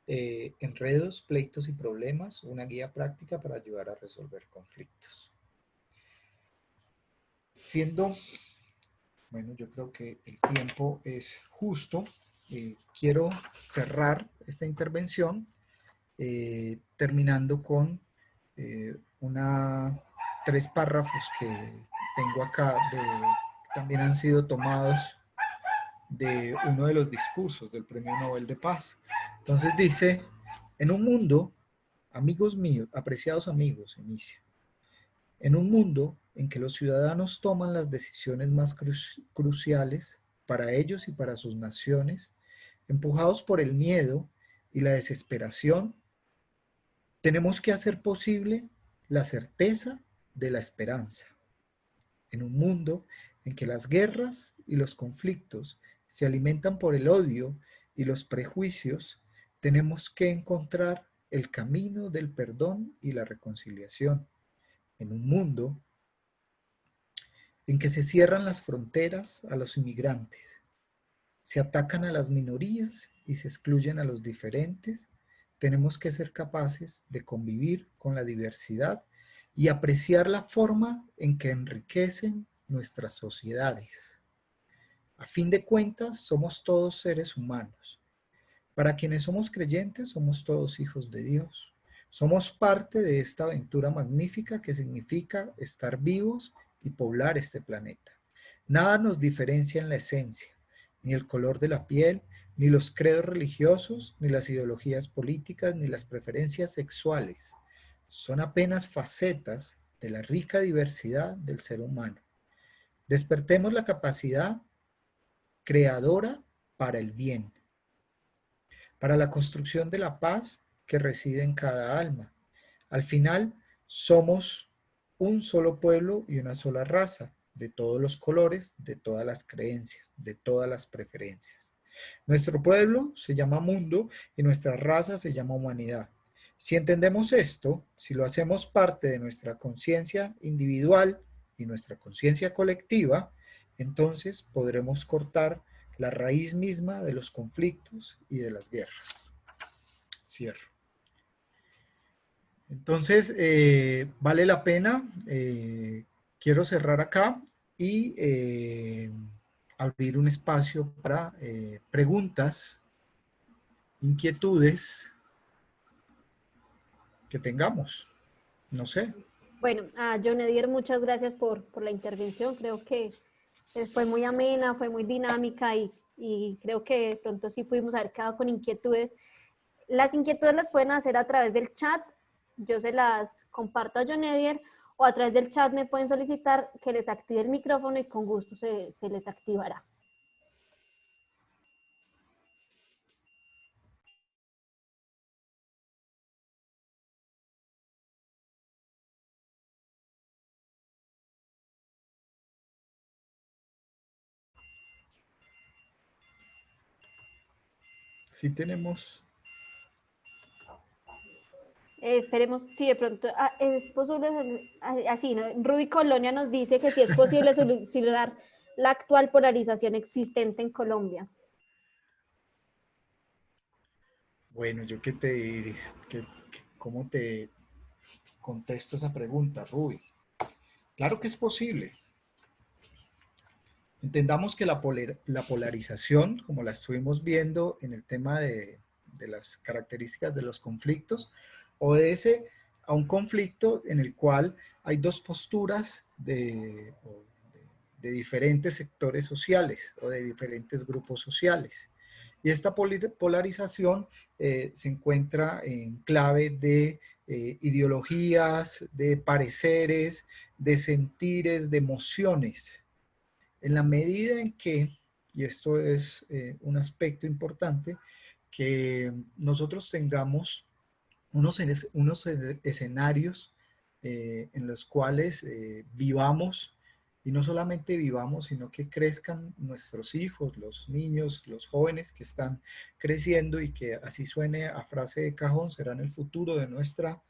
Enredos, Pleitos y Problemas, una guía práctica para ayudar a resolver conflictos. Bueno, yo creo que el tiempo es justo. Quiero cerrar esta intervención terminando con 3 párrafos que tengo acá, también han sido tomados de uno de los discursos del Premio Nobel de Paz. Entonces dice, en un mundo, amigos míos, apreciados amigos, inicia, en un mundo en que los ciudadanos toman las decisiones más cruciales para ellos y para sus naciones, Empujados por el miedo y la desesperación, tenemos que hacer posible la certeza de la esperanza. En un mundo en que las guerras y los conflictos se alimentan por el odio y los prejuicios, tenemos que encontrar el camino del perdón y la reconciliación. En un mundo en que se cierran las fronteras a los inmigrantes, se atacan a las minorías y se excluyen a los diferentes, tenemos que ser capaces de convivir con la diversidad y apreciar la forma en que enriquecen nuestras sociedades. A fin de cuentas, somos todos seres humanos. Para quienes somos creyentes, somos todos hijos de Dios. Somos parte de esta aventura magnífica que significa estar vivos y poblar este planeta. Nada nos diferencia en la esencia, ni el color de la piel, ni los credos religiosos, ni las ideologías políticas, ni las preferencias sexuales. Son apenas facetas de la rica diversidad del ser humano. Despertemos la capacidad creadora para el bien, para la construcción de la paz que reside en cada alma. Al final, somos un solo pueblo y una sola raza, de todos los colores, de todas las creencias, de todas las preferencias. Nuestro pueblo se llama mundo y nuestra raza se llama humanidad. Si entendemos esto, si lo hacemos parte de nuestra conciencia individual y nuestra conciencia colectiva, entonces podremos cortar la raíz misma de los conflictos y de las guerras. Cierro. Entonces, vale la pena, quiero cerrar acá y abrir un espacio para preguntas, inquietudes que tengamos. No sé. Bueno, a John Edier, muchas gracias por la intervención. Creo que fue muy amena, fue muy dinámica y creo que de pronto sí pudimos haber quedado con inquietudes. Las inquietudes las pueden hacer a través del chat. Yo se las comparto a John Edier o a través del chat me pueden solicitar que les active el micrófono y con gusto se les activará. Sí tenemos. Esperemos si de pronto es posible, así, ¿no? Ruby Colonia nos dice que si es posible solucionar la actual polarización existente en Colombia. Bueno, yo qué te diré, ¿cómo te contesto esa pregunta, Ruby? Claro que es posible. Entendamos que la polarización, como la estuvimos viendo en el tema de las características de los conflictos, obedece a un conflicto en el cual hay dos posturas de diferentes sectores sociales o de diferentes grupos sociales. Y esta polarización se encuentra en clave de ideologías, de pareceres, de sentires, de emociones. En la medida en que, y esto es un aspecto importante, que nosotros tengamos unos escenarios en los cuales vivamos, y no solamente vivamos, sino que crezcan nuestros hijos, los niños, los jóvenes que están creciendo y que así suene a frase de cajón, serán el futuro de nuestra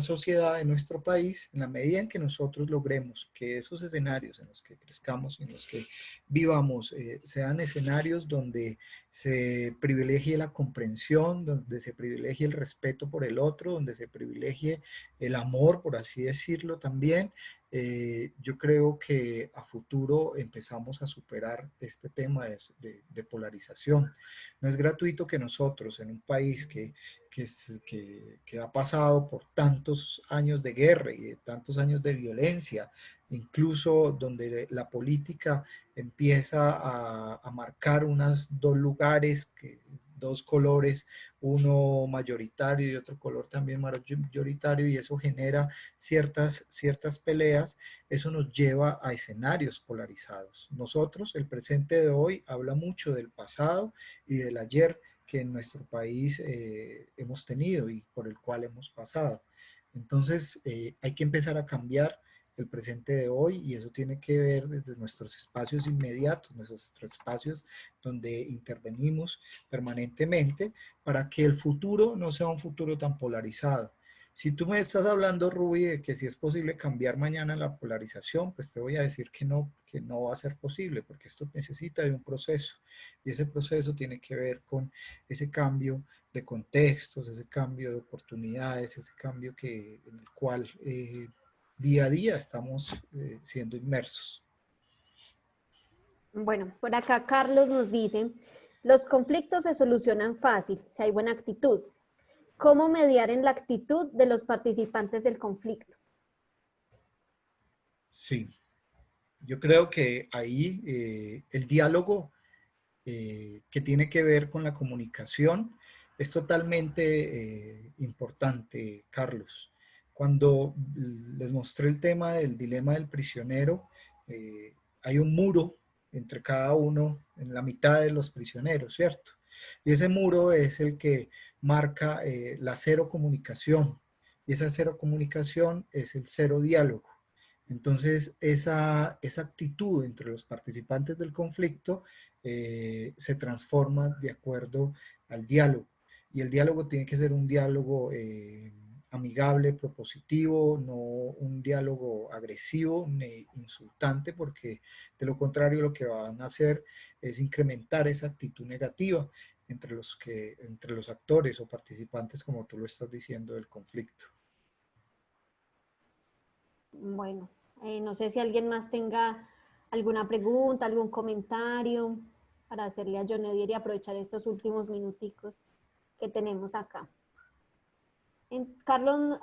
sociedad, de nuestro país, en la medida en que nosotros logremos que esos escenarios en los que crezcamos, en los que vivamos, sean escenarios donde se privilegie la comprensión, donde se privilegie el respeto por el otro, donde se privilegie el amor, por así decirlo también, yo creo que a futuro empezamos a superar este tema de polarización. No es gratuito que nosotros, en un país que ha pasado por tantos años de guerra y de tantos años de violencia, incluso donde la política empieza a marcar unos dos lugares dos colores, uno mayoritario y otro color también mayoritario, y eso genera ciertas peleas. Eso nos lleva a escenarios polarizados. Nosotros, el presente de hoy, habla mucho del pasado y del ayer que en nuestro país hemos tenido y por el cual hemos pasado. Entonces, hay que empezar a cambiar el presente de hoy, y eso tiene que ver desde nuestros espacios inmediatos, nuestros espacios donde intervenimos permanentemente, para que el futuro no sea un futuro tan polarizado. Si tú me estás hablando, Ruby, de que si es posible cambiar mañana la polarización, pues te voy a decir que no va a ser posible, porque esto necesita de un proceso, y ese proceso tiene que ver con ese cambio de contextos, ese cambio de oportunidades, ese cambio en el cual día a día estamos siendo inmersos. Bueno, por acá Carlos nos dice, los conflictos se solucionan fácil si hay buena actitud. ¿Cómo mediar en la actitud de los participantes del conflicto? Sí, yo creo que ahí el diálogo que tiene que ver con la comunicación es totalmente importante, Carlos. Cuando les mostré el tema del dilema del prisionero, hay un muro entre cada uno en la mitad de los prisioneros, ¿cierto? Y ese muro es el que marca la cero comunicación, y esa cero comunicación es el cero diálogo. Entonces, esa actitud entre los participantes del conflicto se transforma de acuerdo al diálogo. Y el diálogo tiene que ser un diálogo amigable, propositivo, no un diálogo agresivo ni insultante, porque de lo contrario lo que van a hacer es incrementar esa actitud negativa entre los actores o participantes, como tú lo estás diciendo, del conflicto. Bueno, no sé si alguien más tenga alguna pregunta, algún comentario para hacerle a John Edier y aprovechar estos últimos minuticos que tenemos acá. Carlos,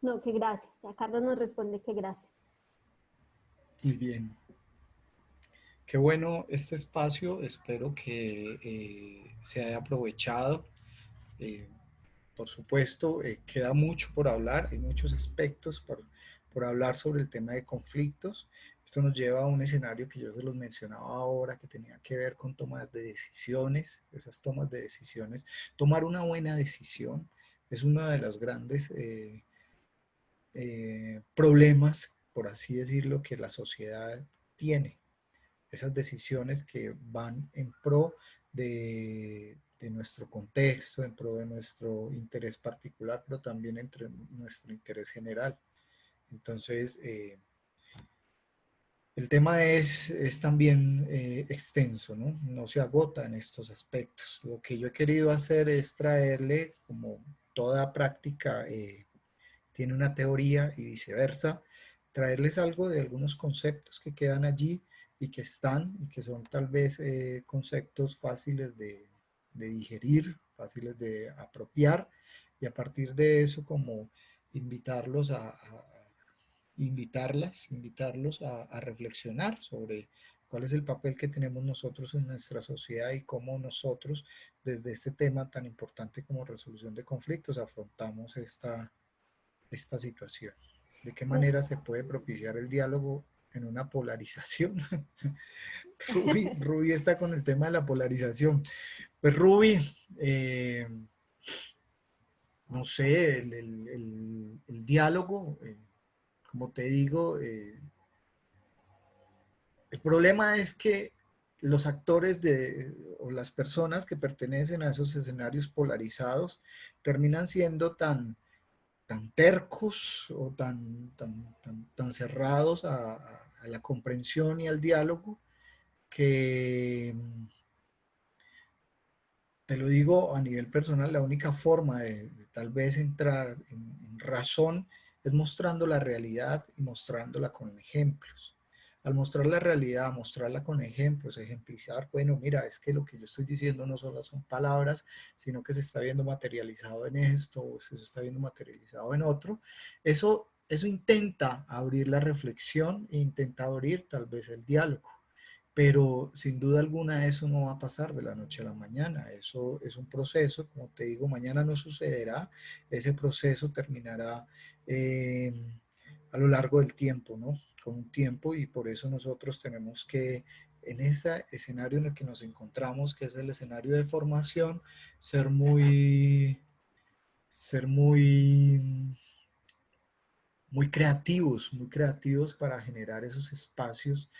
no, que gracias. Ya Carlos nos responde que gracias. Muy bien. Qué bueno este espacio, espero que se haya aprovechado. Eh, por supuesto, queda mucho por hablar, hay muchos aspectos por hablar sobre el tema de conflictos. Esto nos lleva a un escenario que yo se los mencionaba ahora, que tenía que ver con tomas de decisiones, esas tomas de decisiones. Tomar una buena decisión es uno de los grandes problemas, por así decirlo, que la sociedad tiene. Esas decisiones que van en pro de nuestro contexto, en pro de nuestro interés particular, pero también entre nuestro interés general. Entonces, el tema es también extenso, ¿no? No se agota en estos aspectos. Lo que yo he querido hacer es traerle, como toda práctica tiene una teoría y viceversa, traerles algo de algunos conceptos que quedan allí y que están y que son tal vez conceptos fáciles de digerir, fáciles de apropiar, y a partir de eso como invitarlos invitarlos a reflexionar sobre cuál es el papel que tenemos nosotros en nuestra sociedad y cómo nosotros desde este tema tan importante como resolución de conflictos afrontamos esta situación. ¿De qué manera se puede propiciar el diálogo en una polarización? Ruby está con el tema de la polarización. Pues Ruby, no sé, el diálogo, como te digo, el problema es que los actores o las personas que pertenecen a esos escenarios polarizados terminan siendo tan tercos o tan cerrados a la comprensión y al diálogo, que te lo digo a nivel personal, la única forma de tal vez entrar en razón es mostrando la realidad y mostrándola con ejemplos. Al mostrar la realidad, mostrarla con ejemplos, ejemplizar, bueno, mira, es que lo que yo estoy diciendo no solo son palabras, sino que se está viendo materializado en esto, o se está viendo materializado en otro. Eso intenta abrir la reflexión e intenta abrir tal vez el diálogo. pero sin duda alguna eso no va a pasar de la noche a la mañana. Eso es un proceso, como te digo, mañana no sucederá, ese proceso terminará eh, a lo largo del tiempo, ¿no? Con un tiempo, y por eso nosotros tenemos que, en ese escenario en el que nos encontramos, que es el escenario de formación, ser ser muy creativos para generar esos espacios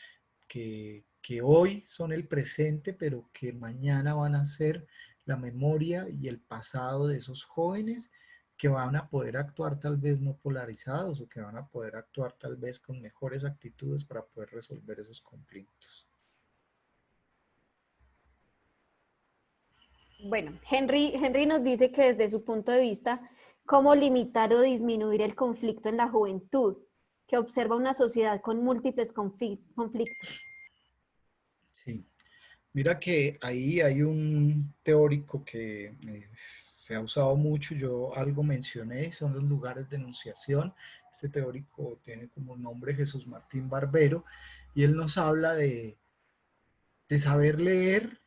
que hoy son el presente, pero que mañana van a ser la memoria y el pasado de esos jóvenes que van a poder actuar tal vez no polarizados, o que van a poder actuar tal vez con mejores actitudes para poder resolver esos conflictos. Bueno, Henry nos dice que desde su punto de vista, ¿cómo limitar o disminuir el conflicto en la juventud, que observa una sociedad con múltiples conflictos? Sí. Mira que ahí hay un teórico que se ha usado mucho, yo algo mencioné, son los lugares de enunciación. Este teórico tiene como nombre Jesús Martín Barbero, y él nos habla de saber leer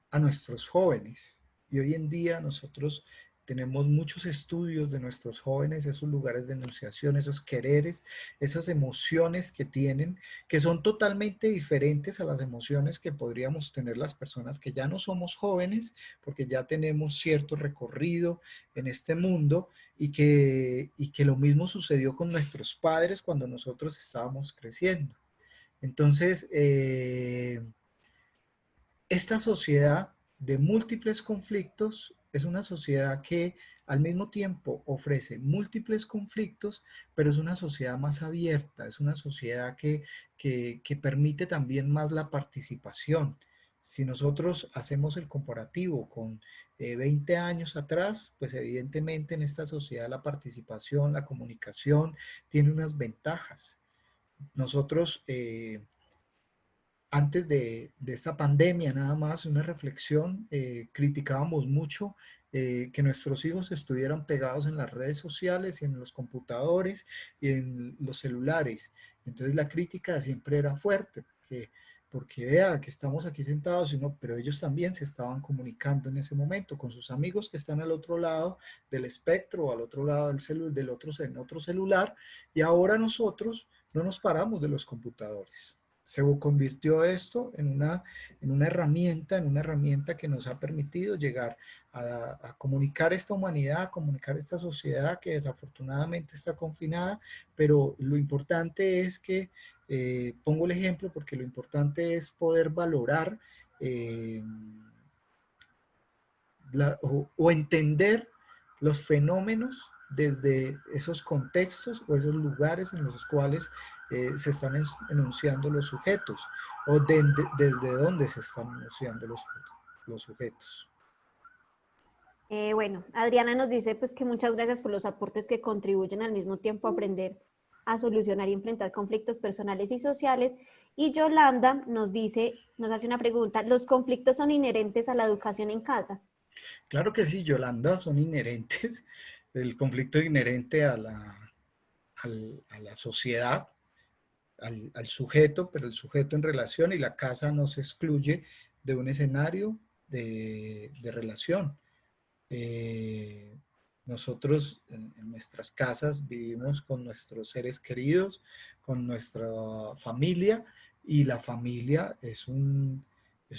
a nuestros jóvenes. Y hoy en día nosotros tenemos muchos estudios de nuestros jóvenes, esos lugares de enunciación, esos quereres, esas emociones que tienen, que son totalmente diferentes a las emociones que podríamos tener las personas que ya no somos jóvenes, porque ya tenemos cierto recorrido en este mundo, y que lo mismo sucedió con nuestros padres cuando nosotros estábamos creciendo. Entonces, esta sociedad de múltiples conflictos es una sociedad que al mismo tiempo ofrece múltiples conflictos, pero es una sociedad más abierta, es una sociedad que permite también más la participación. Si nosotros hacemos el comparativo con 20 años atrás, pues evidentemente en esta sociedad la participación, la comunicación tiene unas ventajas. Nosotros antes de esta pandemia, nada más una reflexión, criticábamos mucho que nuestros hijos estuvieran pegados en las redes sociales y en los computadores y en los celulares. Entonces la crítica siempre era fuerte, porque vea que estamos aquí sentados, pero ellos también se estaban comunicando en ese momento con sus amigos que están al otro lado del espectro, o al otro lado en otro celular, y ahora nosotros no nos paramos de los computadores. Se convirtió esto en una herramienta que nos ha permitido llegar a comunicar esta humanidad, a comunicar esta sociedad que desafortunadamente está confinada, pero lo importante es que, pongo el ejemplo porque lo importante es poder valorar eh, o entender los fenómenos desde esos contextos o esos lugares en los cuales se están enunciando los sujetos, o desde dónde se están enunciando los sujetos. Bueno, Adriana nos dice pues que muchas gracias por los aportes que contribuyen al mismo tiempo a aprender a solucionar y enfrentar conflictos personales y sociales. Y Yolanda nos dice, nos hace una pregunta, ¿los conflictos son inherentes a la educación en casa? Claro que sí, Yolanda, son inherentes. El conflicto inherente a la sociedad, al sujeto, pero el sujeto en relación, y la casa no se excluye de un escenario de relación. Eh, Nosotros en nuestras casas vivimos con nuestros seres queridos, con nuestra familia, y la familia es un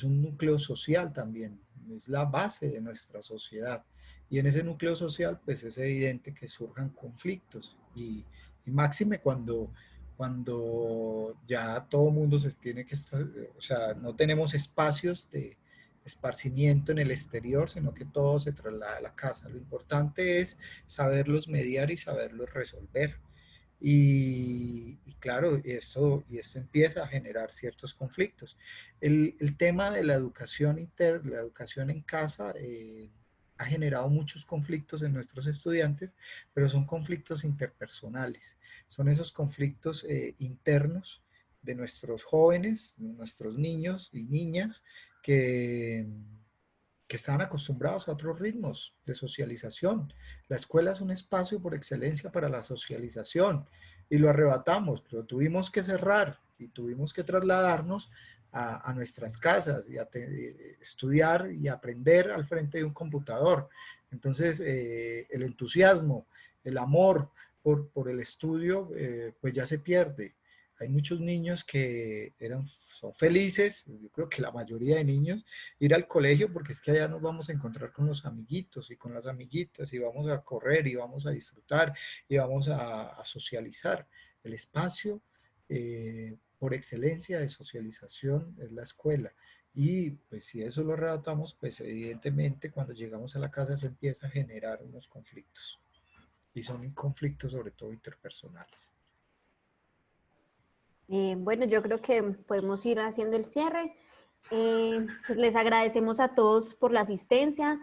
núcleo social también, es la base de nuestra sociedad. Y en ese núcleo social, pues es evidente que surjan conflictos, y máxime cuando ya todo el mundo se tiene que estar, o sea, no tenemos espacios de esparcimiento en el exterior, sino que todo se traslada a la casa. Lo importante es saberlos mediar y saberlos resolver. Y claro, y esto empieza a generar ciertos conflictos. El tema de la educación la educación en casa, ha generado muchos conflictos en nuestros estudiantes, pero son conflictos interpersonales, son esos conflictos internos de nuestros jóvenes, nuestros niños y niñas, que, que estaban acostumbrados a otros ritmos de socialización. La escuela es un espacio por excelencia para la socialización, y lo arrebatamos, lo tuvimos que cerrar. y tuvimos que trasladarnos a nuestras casas y estudiar y aprender al frente de un computador. Entonces, el entusiasmo, el amor por el estudio, pues ya se pierde. Hay muchos niños que son felices, yo creo que la mayoría de niños, ir al colegio porque es que allá nos vamos a encontrar con los amiguitos y con las amiguitas y vamos a correr y vamos a disfrutar y vamos a socializar. El espacio por excelencia de socialización es la escuela. Y pues si eso lo relatamos, pues evidentemente cuando llegamos a la casa eso empieza a generar unos conflictos. Y son conflictos sobre todo interpersonales. Bueno, yo creo que podemos ir haciendo el cierre. Pues les agradecemos a todos por la asistencia.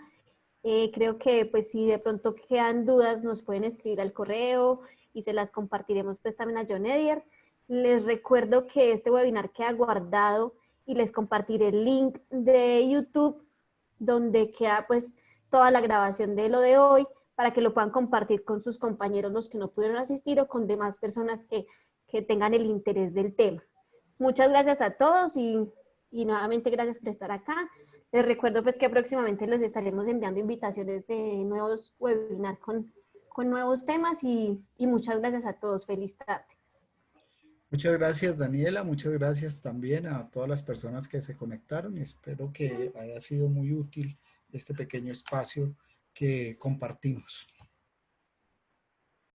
Creo que pues si de pronto quedan dudas nos pueden escribir al correo y se las compartiremos pues también a John Edier. Les recuerdo que este webinar queda guardado y les compartiré el link de YouTube donde queda pues toda la grabación de lo de hoy para que lo puedan compartir con sus compañeros los que no pudieron asistir o con demás personas que tengan el interés del tema. Muchas gracias a todos y nuevamente gracias por estar acá. Les recuerdo pues que próximamente les estaremos enviando invitaciones de nuevos webinars con nuevos temas y muchas gracias a todos. Feliz tarde. Muchas gracias, Daniela. Muchas gracias también a todas las personas que se conectaron y espero que haya sido muy útil este pequeño espacio que compartimos.